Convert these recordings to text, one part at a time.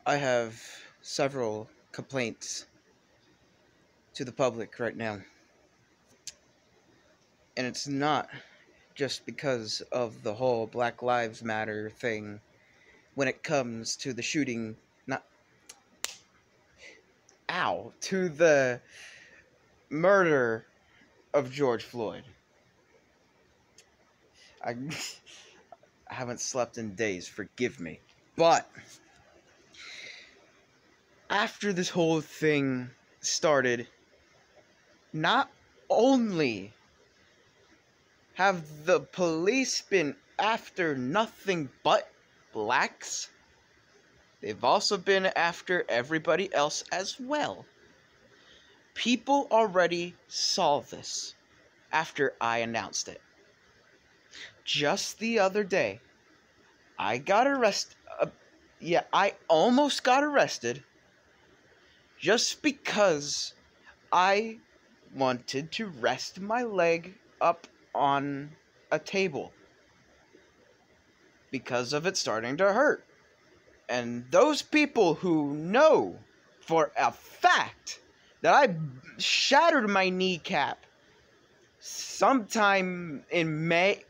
I have several complaints to the public right now. And it's not just because of the whole Black Lives Matter thing when it comes to the shooting, not, to the murder of George Floyd. I haven't slept in days, forgive me. But after this whole thing started, not only have the police been after nothing but blacks, they've also been after everybody else as well. People already saw this after I announced it. Just the other day, I got arrested. I almost got arrested just because I wanted to rest my leg up on a table because of it starting to hurt. And those people who know for a fact that I shattered my kneecap sometime in May,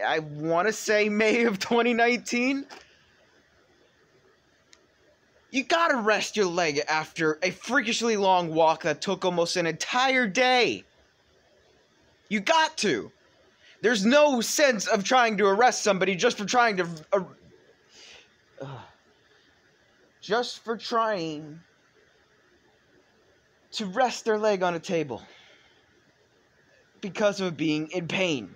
I want to say May of 2019, you gotta rest your leg after a freakishly long walk that took almost an entire day. You got to. There's no sense of trying to arrest somebody just for trying to rest their leg on a table because of being in pain.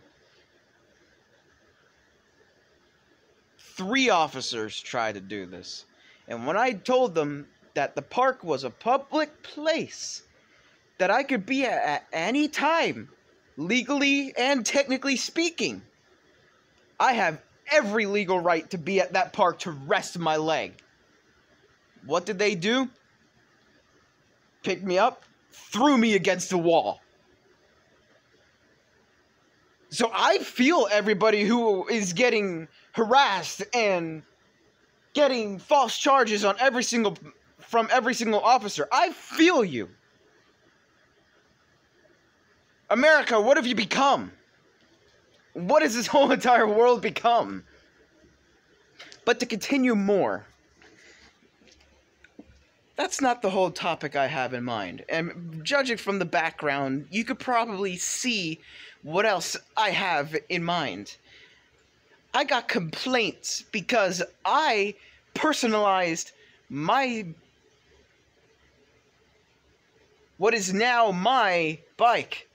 3 officers tried to do this. And when I told them that the park was a public place that I could be at any time, legally and technically speaking, I have every legal right to be at that park to rest my leg. What did they do? Picked me up, threw me against the wall. So I feel everybody who is getting harassed and getting false charges on from every single officer. I feel you. America, what have you become? What has this whole entire world become? But to continue more, that's not the whole topic I have in mind. And judging from the background, you could probably see what else I have in mind. I got complaints because I personalized what is now my bike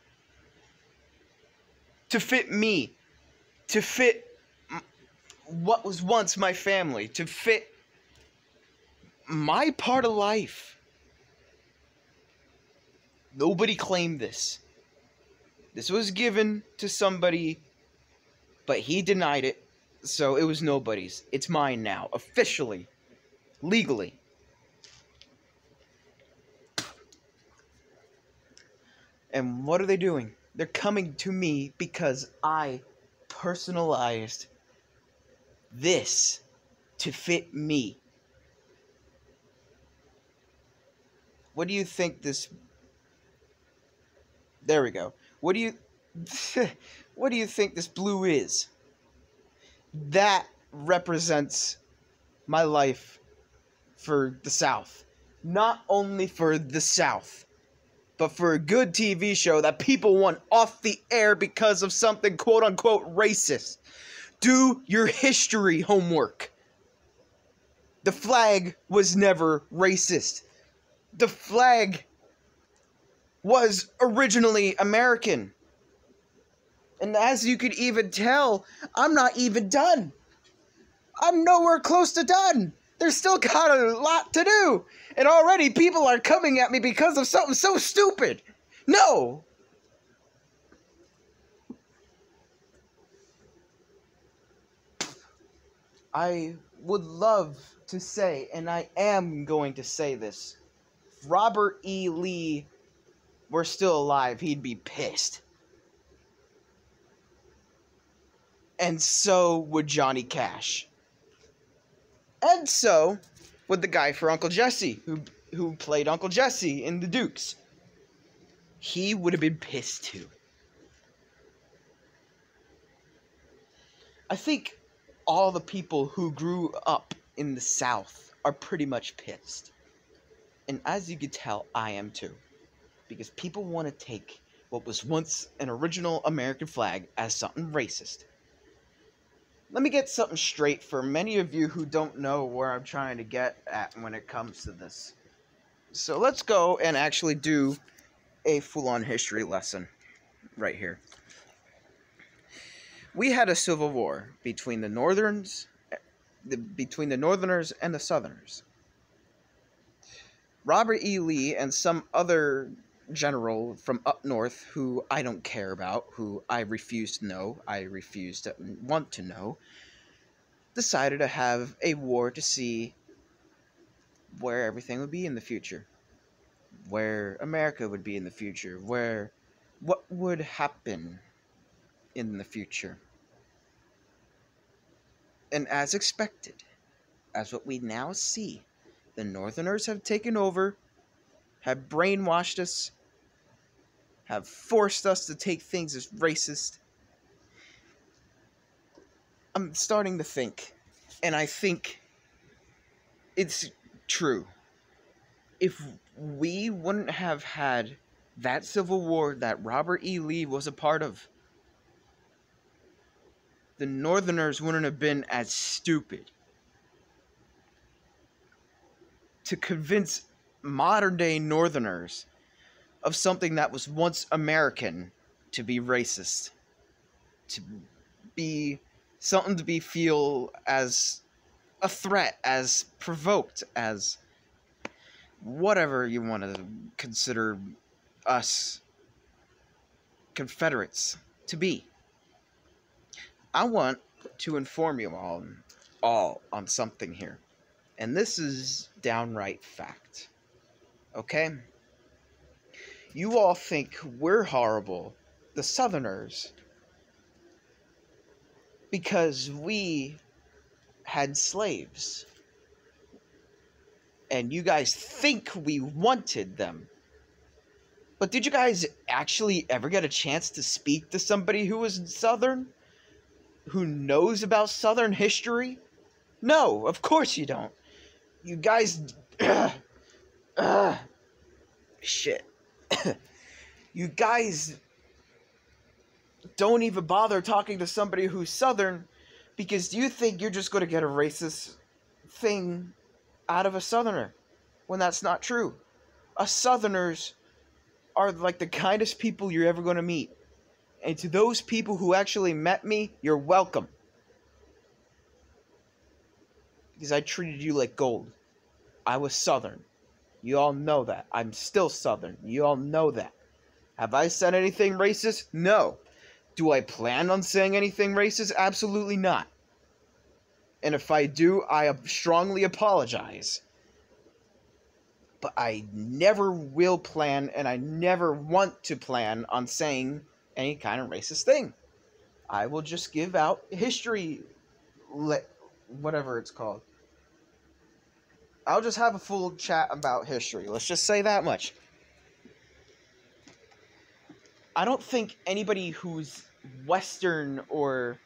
to fit me, to fit what was once my family, to fit my part of life. Nobody claimed this. This was given to somebody, but he denied it, so it was nobody's. It's mine now, officially, legally. And what are they doing? They're coming to me because I personalized this to fit me. What do you think this... There we go. What do you think this blue is? That represents my life for the South. Not only for the South, but for a good TV show that people want off the air because of something quote-unquote racist. Do your history homework. The flag was never racist. The flag was originally American. And as you could even tell, I'm not even done. I'm nowhere close to done. There's still got a lot to do. And already people are coming at me because of something so stupid. No. I would love to say, and I am going to say this, if Robert E. Lee were still alive, he'd be pissed. And so would Johnny Cash. And so with the guy for Uncle Jesse, who played Uncle Jesse in The Dukes. He would have been pissed too. I think all the people who grew up in the South are pretty much pissed. And as you can tell, I am too. Because people want to take what was once an original American flag as something racist. Let me get something straight for many of you who don't know where I'm trying to get at when it comes to this. So let's go and actually do a full-on history lesson right here. We had a civil war between the Northerners and the Southerners. Robert E. Lee and some other general from up north who I don't care about, who I refuse to know, I refuse to want to know, decided to have a war to see where everything would be in the future, where America would be in the future, what would happen in the future. And as expected, as what we now see, the Northerners have taken over, have brainwashed us, have forced us to take things as racist. I'm starting to think, and I think it's true. If we wouldn't have had that civil war that Robert E. Lee was a part of, the Northerners wouldn't have been as stupid to convince modern-day Northerners of something that was once American to be racist, to be something to be feel as a threat, as provoked, as whatever you want to consider us Confederates to be. I want to inform you all on something here. And this is downright fact. Okay? You all think we're horrible, the Southerners, because we had slaves. And you guys think we wanted them. But did you guys actually ever get a chance to speak to somebody who was Southern? Who knows about Southern history? No, of course you don't. You guys... shit. You guys don't even bother talking to somebody who's Southern because you think you're just going to get a racist thing out of a Southerner when that's not true. Us Southerners are like the kindest people you're ever going to meet. And to those people who actually met me, you're welcome. Because I treated you like gold. I was Southern. You all know that. I'm still Southern. You all know that. Have I said anything racist? No. Do I plan on saying anything racist? Absolutely not. And if I do, I strongly apologize. But I never will plan, and I never want to plan on saying any kind of racist thing. I will just give out history, whatever it's called. I'll just have a full chat about history. Let's just say that much. I don't think anybody who's Western or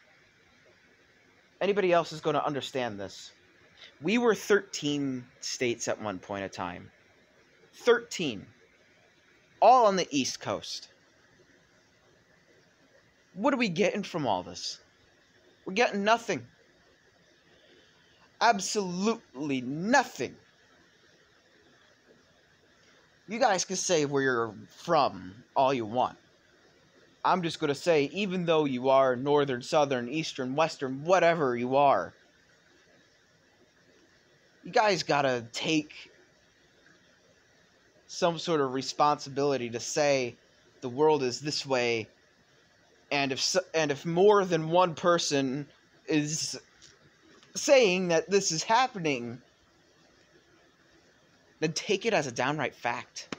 anybody else is going to understand this. We were 13 states at one point in time. 13. All on the East Coast. What are we getting from all this? We're getting nothing. Absolutely nothing. You guys can say where you're from all you want. I'm just going to say, even though you are Northern, Southern, Eastern, Western, whatever you are, you guys got to take some sort of responsibility to say the world is this way, and if more than one person is saying that this is happening, then take it as a downright fact.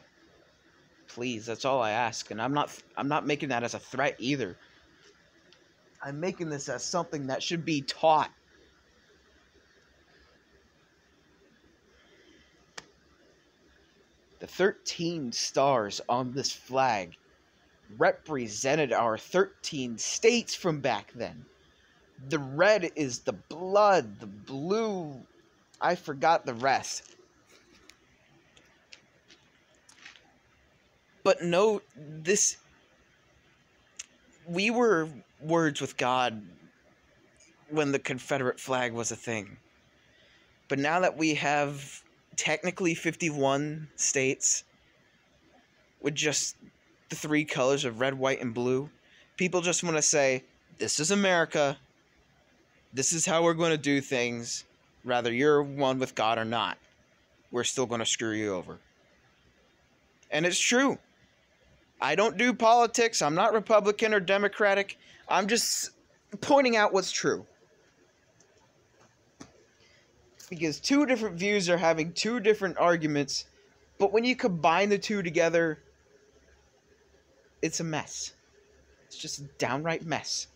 Please, that's all I ask. And I'm not making that as a threat either. I'm making this as something that should be taught. The 13 stars on this flag represented our 13 states from back then. The red is the blood, the blue, I forgot the rest. But no, we were words with God when the Confederate flag was a thing. But now that we have technically 51 states with just the three colors of red, white, and blue, people just want to say, this is America. This is how we're going to do things. Whether you're one with God or not, we're still going to screw you over. And it's true. I don't do politics. I'm not Republican or Democratic. I'm just pointing out what's true. Because two different views are having two different arguments, but when you combine the two together, it's a mess. It's just a downright mess.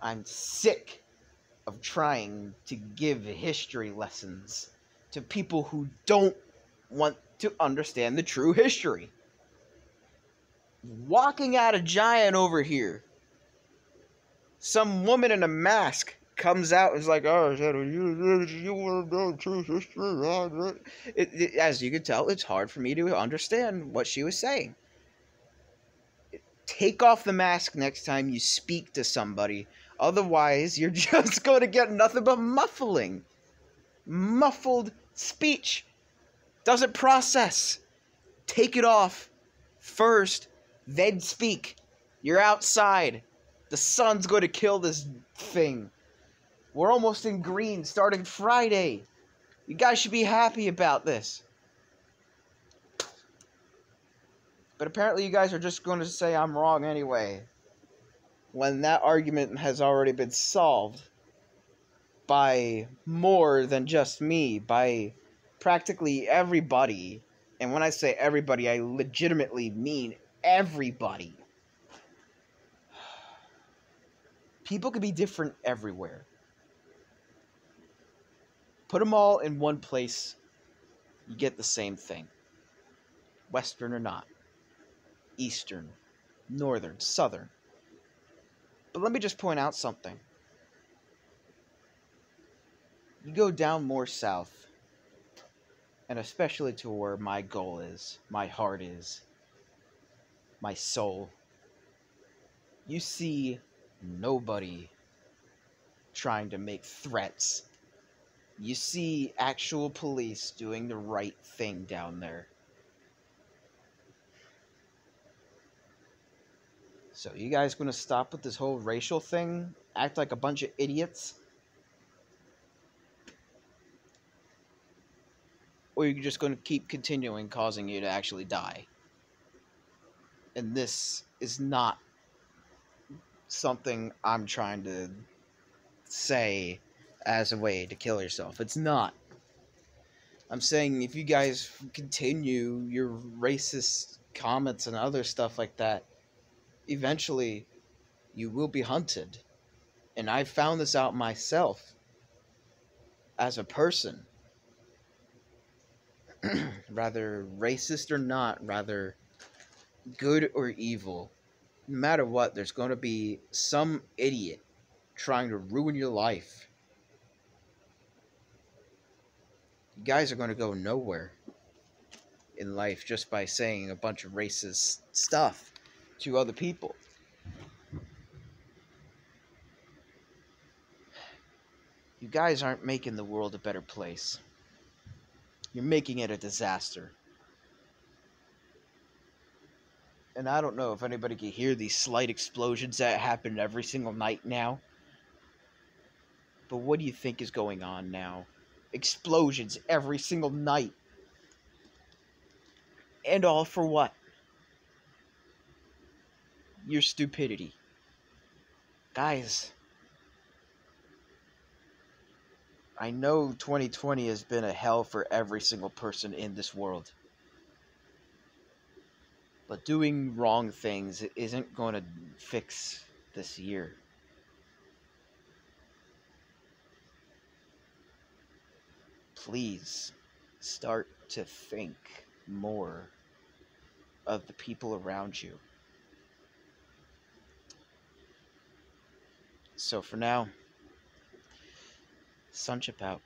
I'm sick of trying to give history lessons to people who don't want to understand the true history. Walking at a giant over here, some woman in a mask comes out and is like, oh, you want to know true history? As you can tell, it's hard for me to understand what she was saying. Take off the mask next time you speak to somebody. Otherwise, you're just going to get nothing but muffling. Muffled speech. Doesn't process. Take it off first, then speak. You're outside. The sun's going to kill this thing. We're almost in green starting Friday. You guys should be happy about this. But apparently you guys are just going to say I'm wrong anyway, when that argument has already been solved by more than just me, by practically everybody. And when I say everybody, I legitimately mean everybody. People can be different everywhere. Put them all in one place, you get the same thing. Western or not. Eastern, Northern, Southern. But let me just point out something. You go down more south, and especially to where my goal is, my heart is, my soul, you see nobody trying to make threats. You see actual police doing the right thing down there. So you guys going to stop with this whole racial thing? Act like a bunch of idiots? Or you're just going to keep continuing causing you to actually die? And this is not something I'm trying to say as a way to kill yourself. It's not. I'm saying if you guys continue your racist comments and other stuff like that, eventually you will be hunted. And I found this out myself as a person. Rather racist or not, rather good or evil, no matter what, there's going to be some idiot trying to ruin your life. You guys are going to go nowhere in life just by saying a bunch of racist stuff to other people. You guys aren't making the world a better place. You're making it a disaster. And I don't know if anybody can hear these slight explosions that happen every single night now. But what do you think is going on now? Explosions every single night. And all for what? Your stupidity. Guys, I know 2020 has been a hell for every single person in this world. But doing wrong things isn't going to fix this year. please start to think more of the people around you. So for now, Sunchip out.